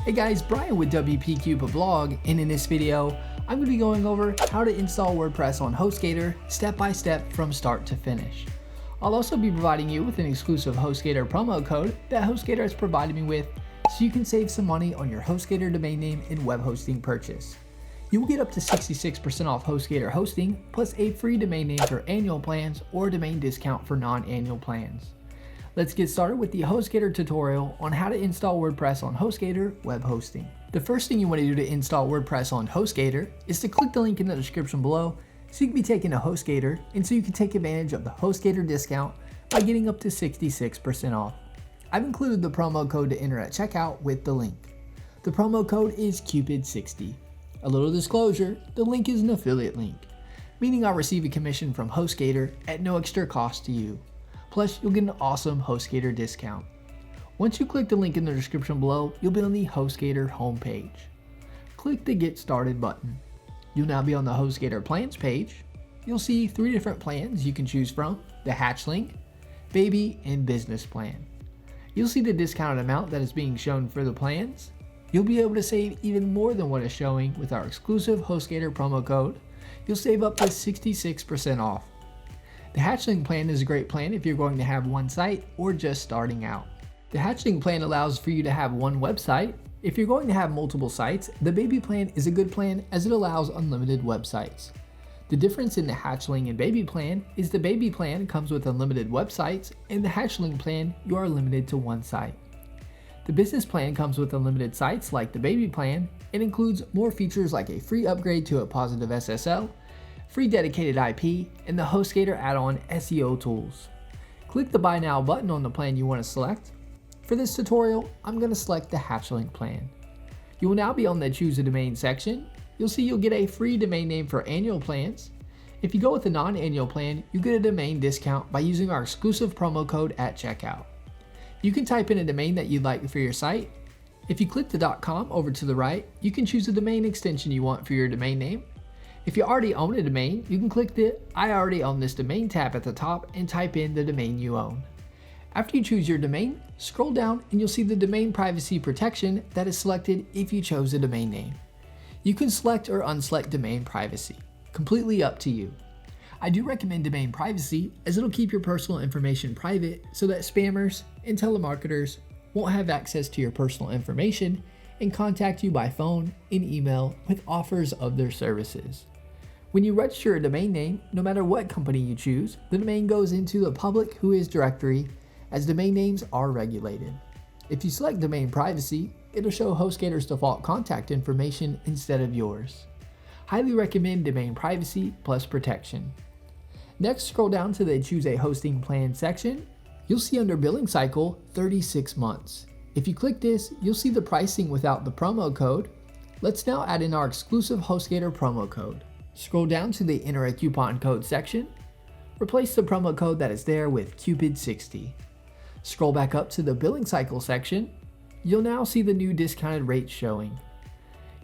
Hey guys, Brian with WP Blog, and in this video, I'm going to be going over how to install WordPress on Hostgator step by step from start to finish. I'll also be providing you with an exclusive Hostgator promo code that Hostgator has provided me with so you can save some money on your Hostgator domain name and web hosting purchase. You will get up to 66% off Hostgator hosting plus a free domain name for annual plans or a domain discount for non-annual plans. Let's get started with the Hostgator tutorial on how to install WordPress on Hostgator web hosting. The first thing you want to do to install WordPress on Hostgator is to click the link in the description below so you can be taken to Hostgator and so you can take advantage of the Hostgator discount by getting up to 66% off. I've included the promo code to enter at checkout with the link. The promo code is Cupid60. A little disclosure, the link is an affiliate link, meaning I'll receive a commission from Hostgator at no extra cost to you. Plus, you'll get an awesome Hostgator discount. Once you click the link in the description below, you'll be on the Hostgator homepage. Click the Get Started button. You'll now be on the Hostgator plans page. You'll see 3 different plans you can choose from: the Hatchling, Baby, and Business plan. You'll see the discounted amount that is being shown for the plans. You'll be able to save even more than what is showing with our exclusive Hostgator promo code. You'll save up to 66% off. The Hatchling plan is a great plan if you're going to have one site or just starting out. The Hatchling plan allows for you to have one website. If you're going to have multiple sites, the Baby plan is a good plan as it allows unlimited websites. The difference in the Hatchling and Baby plan is the Baby plan comes with unlimited websites, and the Hatchling plan you are limited to one site. The Business plan comes with unlimited sites like the Baby plan and includes more features like a free upgrade to a positive SSL, free dedicated IP, and the Hostgator add-on SEO tools. Click the Buy Now button on the plan you want to select. For this tutorial, I'm going to select the Hatchling plan. You will now be on the Choose a Domain section. You'll see you'll get a free domain name for annual plans. If you go with the non-annual plan, you get a domain discount by using our exclusive promo code at checkout. You can type in a domain that you'd like for your site. If you click the .com over to the right, you can choose a domain extension you want for your domain name. If you already own a domain, you can click the I already own this domain tab at the top and type in the domain you own. After you choose your domain, scroll down and you'll see the domain privacy protection that is selected if you chose a domain name. You can select or unselect domain privacy, completely up to you. I do recommend domain privacy as it'll keep your personal information private so that spammers and telemarketers won't have access to your personal information and contact you by phone and email with offers of their services. When you register a domain name, no matter what company you choose, the domain goes into the public whois directory as domain names are regulated. If you select domain privacy, it'll show Hostgator's default contact information instead of yours. Highly recommend domain privacy plus protection. Next, scroll down to the Choose a Hosting Plan section. You'll see under Billing Cycle 36 months. If you click this, you'll see the pricing without the promo code. Let's now add in our exclusive Hostgator promo code. Scroll down to the Enter a Coupon Code section. Replace the promo code that is there with Cupid60. Scroll back up to the Billing Cycle section. You'll now see the new discounted rates showing.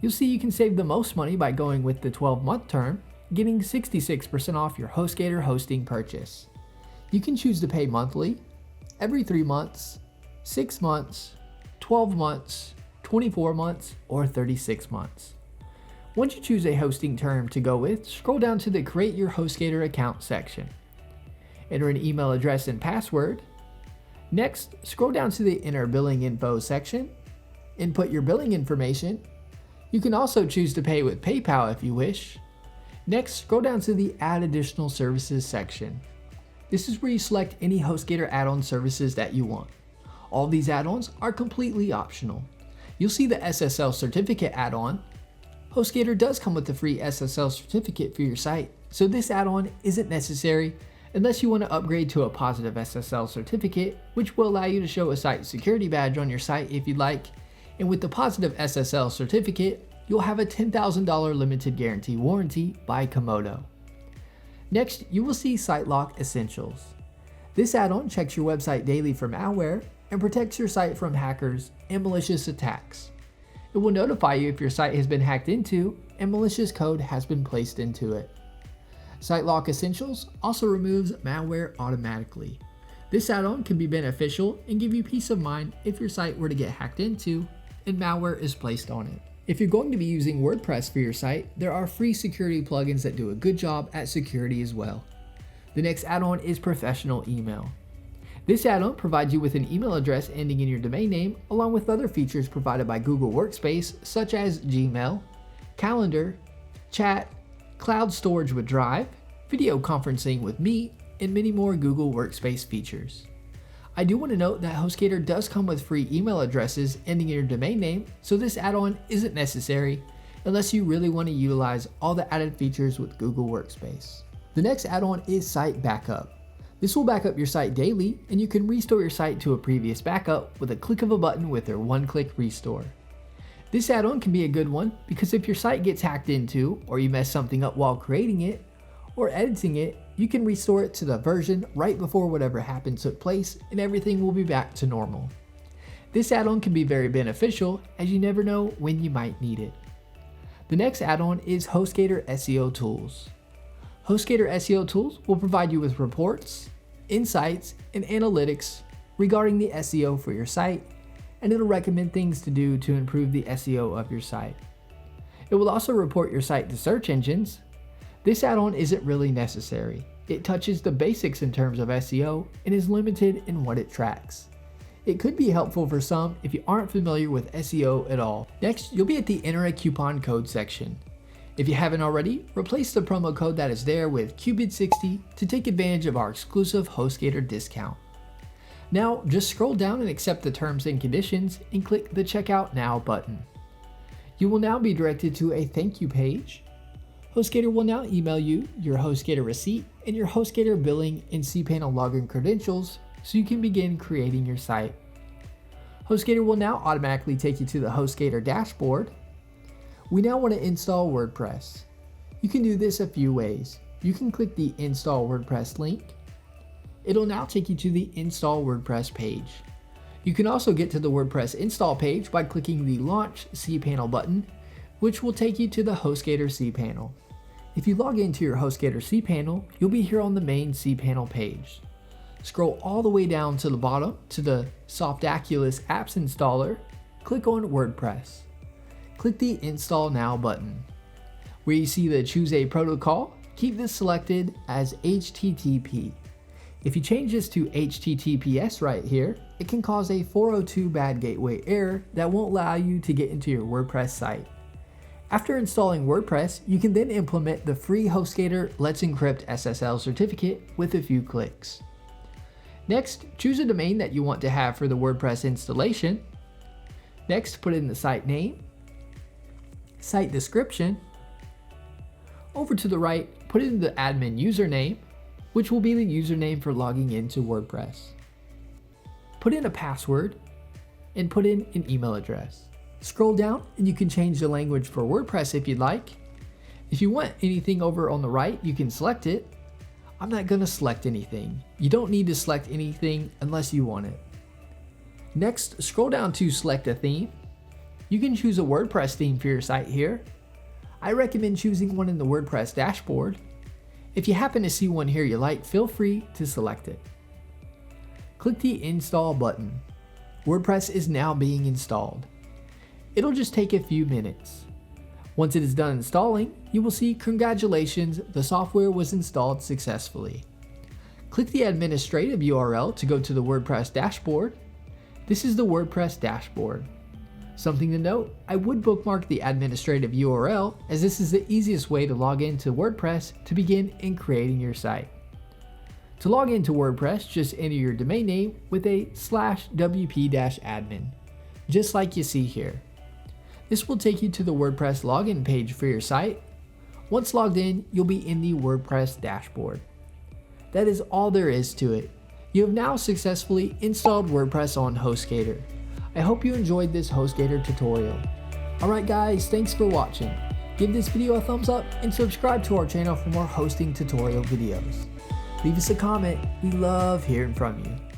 You'll see you can save the most money by going with the 12-month term, getting 66% off your Hostgator hosting purchase. You can choose to pay monthly, every 3 months, 6 months, 12 months, 24 months, or 36 months. Once you choose a hosting term to go with, scroll down to the Create Your Hostgator Account section. Enter an email address and password. Next, scroll down to the Enter Billing Info section. Input your billing information. You can also choose to pay with PayPal if you wish. Next, scroll down to the Add Additional Services section. This is where you select any Hostgator add-on services that you want. All these add-ons are completely optional. You'll see the SSL certificate add-on. Hostgator does come with a free SSL certificate for your site, so this add-on isn't necessary unless you want to upgrade to a positive SSL certificate, which will allow you to show a site security badge on your site if you'd like. And with the positive SSL certificate, you'll have a $10,000 limited guarantee warranty by Komodo. Next, you will see SiteLock Essentials. This add-on checks your website daily for malware and protects your site from hackers and malicious attacks. It will notify you if your site has been hacked into and malicious code has been placed into it. SiteLock Essentials also removes malware automatically. This add-on can be beneficial and give you peace of mind if your site were to get hacked into and malware is placed on it. If you're going to be using WordPress for your site, there are free security plugins that do a good job at security as well. The next add-on is Professional Email. This add-on provides you with an email address ending in your domain name, along with other features provided by Google Workspace, such as Gmail, Calendar, Chat, Cloud Storage with Drive, Video Conferencing with Meet, and many more Google Workspace features. I do want to note that Hostgator does come with free email addresses ending in your domain name, so this add-on isn't necessary unless you really want to utilize all the added features with Google Workspace. The next add-on is Site Backup. This will back up your site daily, and you can restore your site to a previous backup with a click of a button with their one-click restore. This add-on can be a good one because if your site gets hacked into, or you mess something up while creating it or editing it, you can restore it to the version right before whatever happened took place, and everything will be back to normal. This add-on can be very beneficial as you never know when you might need it. The next add-on is Hostgator SEO Tools. Hostgator SEO Tools will provide you with reports, insights, and analytics regarding the SEO for your site, and it'll recommend things to do to improve the SEO of your site. It will also report your site to search engines. This add-on isn't really necessary. It touches the basics in terms of SEO and is limited in what it tracks. It could be helpful for some if you aren't familiar with SEO at all. Next, you'll be at the Enter a Coupon Code section. If you haven't already, replace the promo code that is there with Cupid60 to take advantage of our exclusive Hostgator discount. Now, just scroll down and accept the terms and conditions and click the Checkout Now button. You will now be directed to a thank you page. Hostgator will now email you your Hostgator receipt and your Hostgator billing and cPanel login credentials so you can begin creating your site. Hostgator will now automatically take you to the Hostgator dashboard. We now want to install WordPress. You can do this a few ways. You can click the Install WordPress link. It'll now take you to the Install WordPress page. You can also get to the WordPress install page by clicking the Launch cPanel button, which will take you to the Hostgator cPanel. If you log into your Hostgator cPanel, you'll be here on the main cPanel page. Scroll all the way down to the bottom to the Softaculous Apps Installer, click on WordPress. Click the Install Now button. Where you see the Choose a Protocol, keep this selected as HTTP. If you change this to HTTPS right here, it can cause a 402 bad gateway error that won't allow you to get into your WordPress site. After installing WordPress, you can then implement the free Hostgator Let's Encrypt SSL certificate with a few clicks. Next, choose a domain that you want to have for the WordPress installation. Next, put in the site name, site description. Over to the right, put in the admin username, which will be the username for logging into WordPress. Put in a password and put in an email address. Scroll down and you can change the language for WordPress if you'd like. If you want anything over on the right, you can select it. I'm not going to select anything. You don't need to select anything unless you want it. Next, scroll down to select a theme. You can choose a WordPress theme for your site here. I recommend choosing one in the WordPress dashboard. If you happen to see one here you like, feel free to select it. Click the Install button. WordPress is now being installed. It'll just take a few minutes. Once it is done installing, you will see congratulations, the software was installed successfully. Click the administrative URL to go to the WordPress dashboard. This is the WordPress dashboard. Something to note, I would bookmark the administrative URL as this is the easiest way to log into WordPress to begin in creating your site. To log into WordPress, just enter your domain name with a /wp-admin, just like you see here. This will take you to the WordPress login page for your site. Once logged in, you'll be in the WordPress dashboard. That is all there is to it. You have now successfully installed WordPress on Hostgator. I hope you enjoyed this Hostgator tutorial. Alright guys, thanks for watching. Give this video a thumbs up and subscribe to our channel for more hosting tutorial videos. Leave us a comment, we love hearing from you.